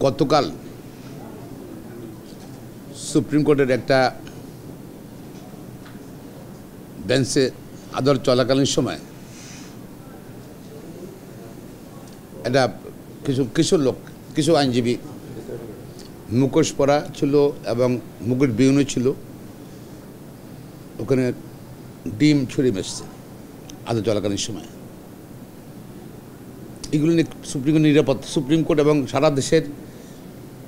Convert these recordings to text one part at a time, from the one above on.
গতকাল সুপ্রিম কোর্টের একটা বেঞ্চে আদালত চলাকালীন সময় এটা কিছু আইনজীবী মুখোশ পরা ছিল এবং মুখোশ বিহীন ছিল, ওখানে ডিম ছুঁড়ে মেশছে আদালত চলাকালীন সময়। এগুলো নিয়ে সুপ্রিম কোর্ট এবং সারা দেশের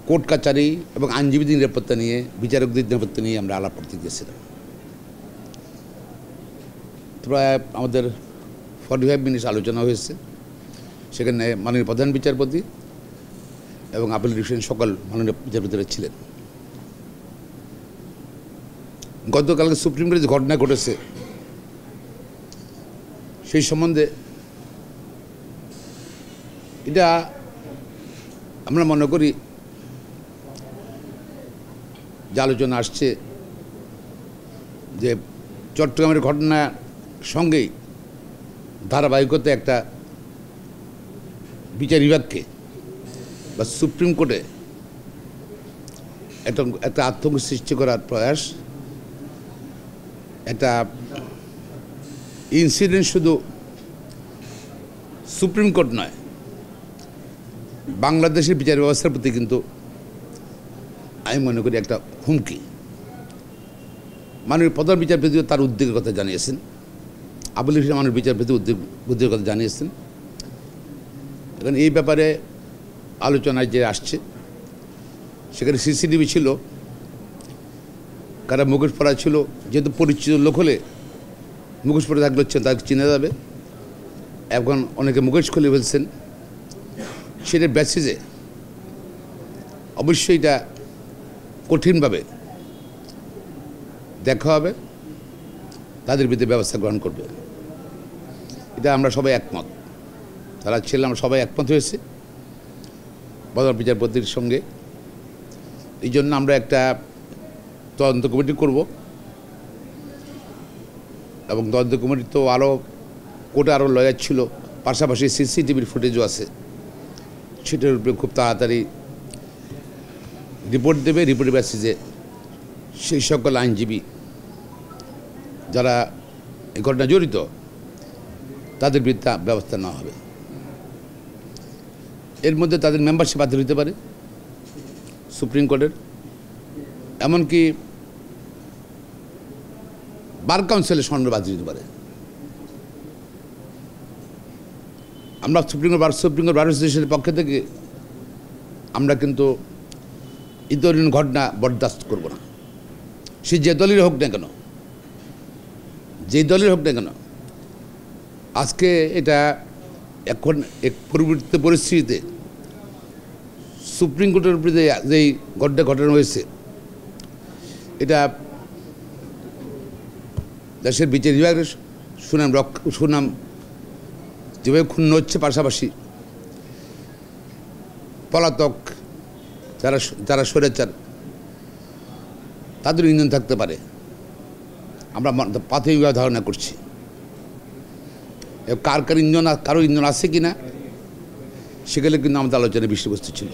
কোর্ট কাচারি এবং আইনজীবীদের নিরাপত্তা নিয়ে, বিচারকদের নিরাপত্তা নিয়ে আমরা আলাপ করতে গিয়েছিলাম। প্রায় আমাদের 45 মিনিট আলোচনা হয়েছে। সেখানে মাননীয় প্রধান বিচারপতি এবং আপিল ডিভিশনের সকল মাননীয় বিচারপতিরা ছিলেন। গতকালকে সুপ্রিম কোর্টে যে ঘটনা ঘটেছে সেই সম্বন্ধে এটা আমরা মনে করি যে আলোচনা আসছে যে চট্টগ্রামের ঘটনার সঙ্গেই ধারাবাহিকতা একটা বিচার বিভাগকে বা সুপ্রিম কোর্টে একটা আতঙ্ক সৃষ্টি করার প্রয়াস, একটা ইনসিডেন্ট শুধু সুপ্রিম কোর্ট নয়, বাংলাদেশের বিচার ব্যবস্থার প্রতি কিন্তু আমি মনে করি একটা হুমকি। মাননীয় প্রধান বিচারপতিও তার উদ্বেগের কথা জানিয়েছেন, আপিল ডিভিশনের মাননীয় বিচারপতি উদ্বেগের কথা জানিয়েছেন। এখন এই ব্যাপারে আলোচনায় যে আসছে সেখানে সিসিটিভি ছিল, কারা মুখোশ পরা ছিল, যেহেতু পরিচিত লোক হলে মুখোশ পরে থাকলে হচ্ছে তাকে চিনে যাবে। এখন অনেকে মুখোশ খুলে ফেলছেন, সেটার বেসিসে অবশ্যই এটা কঠিনভাবে দেখা হবে, তাদের বিরুদ্ধে ব্যবস্থা গ্রহণ করবে। এটা আমরা সবাই একমত, তারা ছিলাম, আমরা সবাই একমত হয়েছে প্রধান বিচারপতির সঙ্গে। এই জন্য আমরা একটা তদন্ত কমিটি করব এবং তদন্ত কমিটি তো আরও কোর্টে আরও লয়ার ছিল, পাশাপাশি সিসিটিভির ফুটেজও আছে, সেটার উপরে খুব তাড়াতাড়ি রিপোর্ট দেবে। রিপোর্টের বেসিসে সেই সকল আইনজীবী যারা এই ঘটনা জড়িত তাদের বিরুদ্ধে ব্যবস্থা নেওয়া হবে। এর মধ্যে তাদের মেম্বারশিপ বাতিল হতে পারে সুপ্রিম কোর্টের, এমনকি বার কাউন্সিলের সনদ বাতিল হতে পারে। আমরা সুপ্রিম কোর্ট বার অ্যাসোসিয়েশনের পক্ষ থেকে আমরা কিন্তু এই ধরনের ঘটনা বরদাস্ত করব না। সে যে দলের হোক না কেন, যে দলের হোক না কেন, আজকে এটা এখন এক পরিবর্তিত পরিস্থিতিতে সুপ্রিম কোর্টের উপরে যেই ঘটনা হয়েছে, এটা দেশের বিচার বিভাগের সুনাম যেভাবে ক্ষুণ্ণ হচ্ছে, পাশাপাশি পলাতক যারা স্বৈরাচার তাদের ইন্ধন থাকতে পারে, আমরা প্রাথমিকভাবে ধারণা করছি। কারো ইন্ধন আছে কিনা সেগুলো কিন্তু আমাদের আলোচনার বিষয়বস্তু ছিল।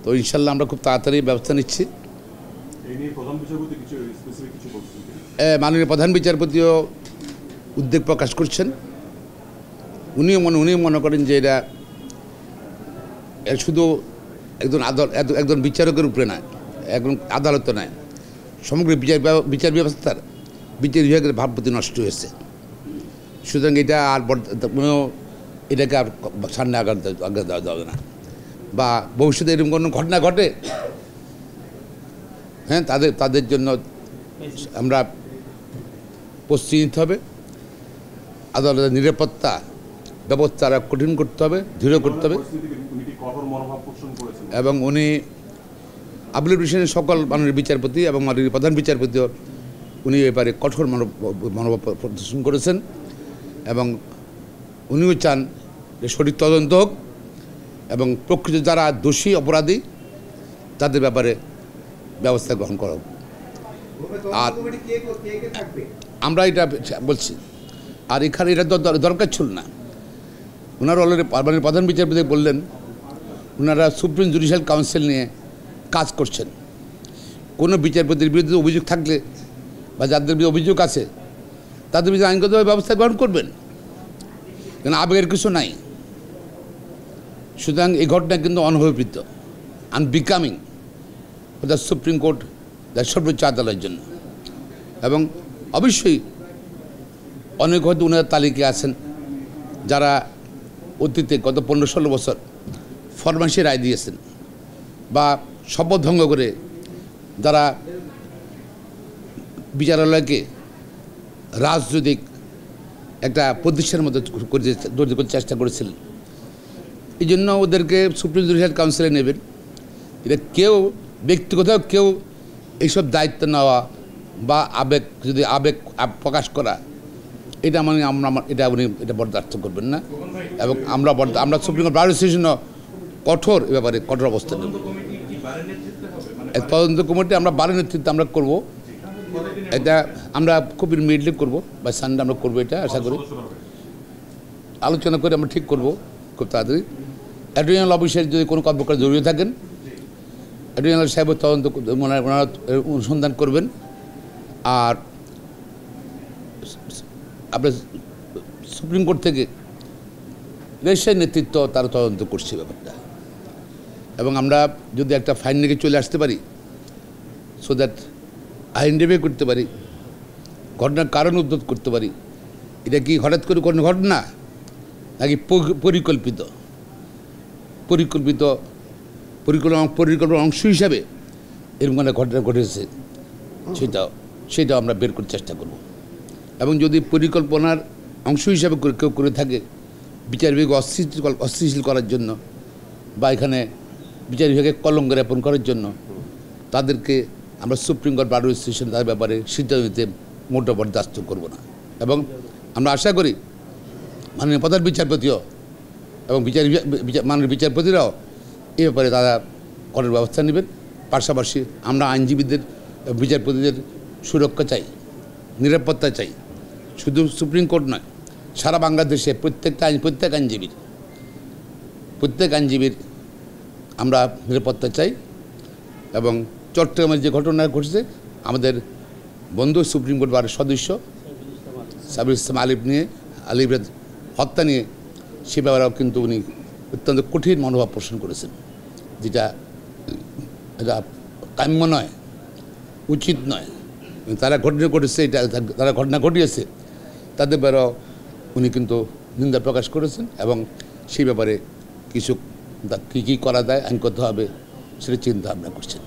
তো ইনশাল্লাহ আমরা খুব তাড়াতাড়ি ব্যবস্থা নিচ্ছি। মাননীয় প্রধান বিচারপতিও উদ্বেগ প্রকাশ করছেন। উনিও মনে করেন যে এটা শুধু একজন বিচারকের উপরে নয়, একজন আদালত নয়, সমগ্র বিচার ব্যবস্থার বিচার বিভাগের ভাবমূর্তি নষ্ট হয়েছে। সুতরাং এটা আর এটাকে আর সামনে আগার দেওয়া যাবে না, বা ভবিষ্যতে এরকম কোনো ঘটনা ঘটে, হ্যাঁ, তাদের জন্য আমরা প্রস্তুতি নিতে হবে। আদালতের নিরাপত্তা ব্যবস্থা আরও কঠিন করতে হবে, দৃঢ় করতে হবে। এবং উনি আপিল ডিভিশনের সকল মাননীয় বিচারপতি এবং মাননীয় প্রধান বিচারপতিও উনি এবারে কঠোর মনোভাব প্রদর্শন করেছেন এবং উনিও চান যে সঠিক তদন্ত হোক এবং প্রকৃত যারা দোষী অপরাধী তাদের ব্যাপারে ব্যবস্থা গ্রহণ করা হোক। আর আমরা এটা বলছি, আর এখানে এটা দরকার ছিল না। ওনারা অলরেডি প্রধান বিচারপতি বললেন ওনারা সুপ্রিম জুডিশিয়াল কাউন্সিল নিয়ে কাজ করছেন। কোনো বিচারপতির বিরুদ্ধে অভিযোগ থাকলে বা যাদের বিরুদ্ধে অভিযোগ আছে তাদের বিরুদ্ধে আইনগতভাবে ব্যবস্থা গ্রহণ করবেন, কারণ আবেগের কিছু নাই। সুতরাং এই ঘটনা কিন্তু অনভিপ্রেত, unbecoming the supreme court, the সর্বোচ্চ আদালতের জন্য। এবং অবশ্যই অনেক হয়তো ওনার তালিকায় আছেন যারা অতীতে গত 15-16 বছর ফরমাসি রায় দিয়েছেন বা শপথ ভঙ্গ করে যারা বিচারালয়কে রাজনৈতিক একটা প্রতিষ্ঠানের মতো করতে চেষ্টা করেছিলেন। এই জন্য ওদেরকে সুপ্রিম জুডিশিয়াল কাউন্সিলে নেবেন। এটা কেউ ব্যক্তিগত কেউ এইসব দায়িত্ব নেওয়া বা যদি আবেগ প্রকাশ করা, এটা মানে উনি এটা বরদাস্ত করবেন না। এবং আমরা সুপ্রিম কোর্ট বার অ্যাসোসিয়েশন কঠোর এ ব্যাপারে কঠোর অবস্থান নেব। তদন্ত কমিটি আমরা বারের নেতৃত্বে আমরা করব, এটা আমরা খুব ইমিডিয়েটলি করবো, বা সানডে আমরা করবো, এটা আশা করি আলোচনা করে আমরা ঠিক করব খুব তাড়াতাড়ি। অ্যাটর্নি জেনারেল অফিসের যদি কোনো কর্মকর্তা জড়িয়ে থাকেন, অ্যাটর্নি জেনারেল সাহেবের তদন্ত ওনারা অনুসন্ধান করবেন। আর আপনার সুপ্রিম কোর্ট থেকে রেজিস্ট্রার নেতৃত্ব তারা তদন্ত করছে ব্যাপারটা। এবং আমরা যদি একটা ফাইন রেখে চলে আসতে পারি, সো দ্যাট আইডেন্টিফাই করতে পারি, ঘটনার কারণ উদ্ধার করতে পারি, এটা কি হঠাৎ করে কোনো ঘটনা নাকি পরিকল্পনার অংশ হিসাবে এরকম একটা ঘটনা ঘটেছে, সেটাও আমরা বের করার চেষ্টা করব। এবং যদি পরিকল্পনার অংশ হিসাবে কেউ করে থাকে বিচার বিভাগ অস্থিতিশীল করার জন্য বা এখানে বিচার বিভাগে কলঙ্ক জ্ঞাপন করার জন্য, তাদেরকে আমরা সুপ্রিম কোর্ট বার অ্যাসোসিয়েশন তার ব্যাপারে সিদ্ধান্ত নিতে মোটো বরদাস্ত করব না। এবং আমরা আশা করি মাননীয় প্রধান বিচারপতিও এবং মাননীয় বিচারপতিরাও এ ব্যাপারে তারা কঠোর ব্যবস্থা নেবেন। পাশাপাশি আমরা আইনজীবীদের বিচারপতিদের সুরক্ষা চাই, নিরাপত্তা চাই, শুধু সুপ্রিম কোর্ট নয়, সারা বাংলাদেশে প্রত্যেক আইনজীবীর আমরা নিরাপত্তা চাই। এবং চট্টগ্রামের যে ঘটনা ঘটেছে, আমাদের বন্ধু সুপ্রিম কোর্ট বারের সদস্য সাবির ইসলাম আলিফের হত্যা নিয়ে সে ব্যাপারেও কিন্তু উনি অত্যন্ত কঠিন মনোভাব পোষণ করেছেন, যেটা এটা কাম্য নয়, উচিত নয়। তারা ঘটনা ঘটেছে, তারা ঘটনা ঘটিয়েছে, তাদের ব্যাপারেও উনি কিন্তু নিন্দা প্রকাশ করেছেন এবং সেই ব্যাপারে কিছু কী করা যায় আইন করতে হবে সেটা চিন্তা ভাবনা করছেন।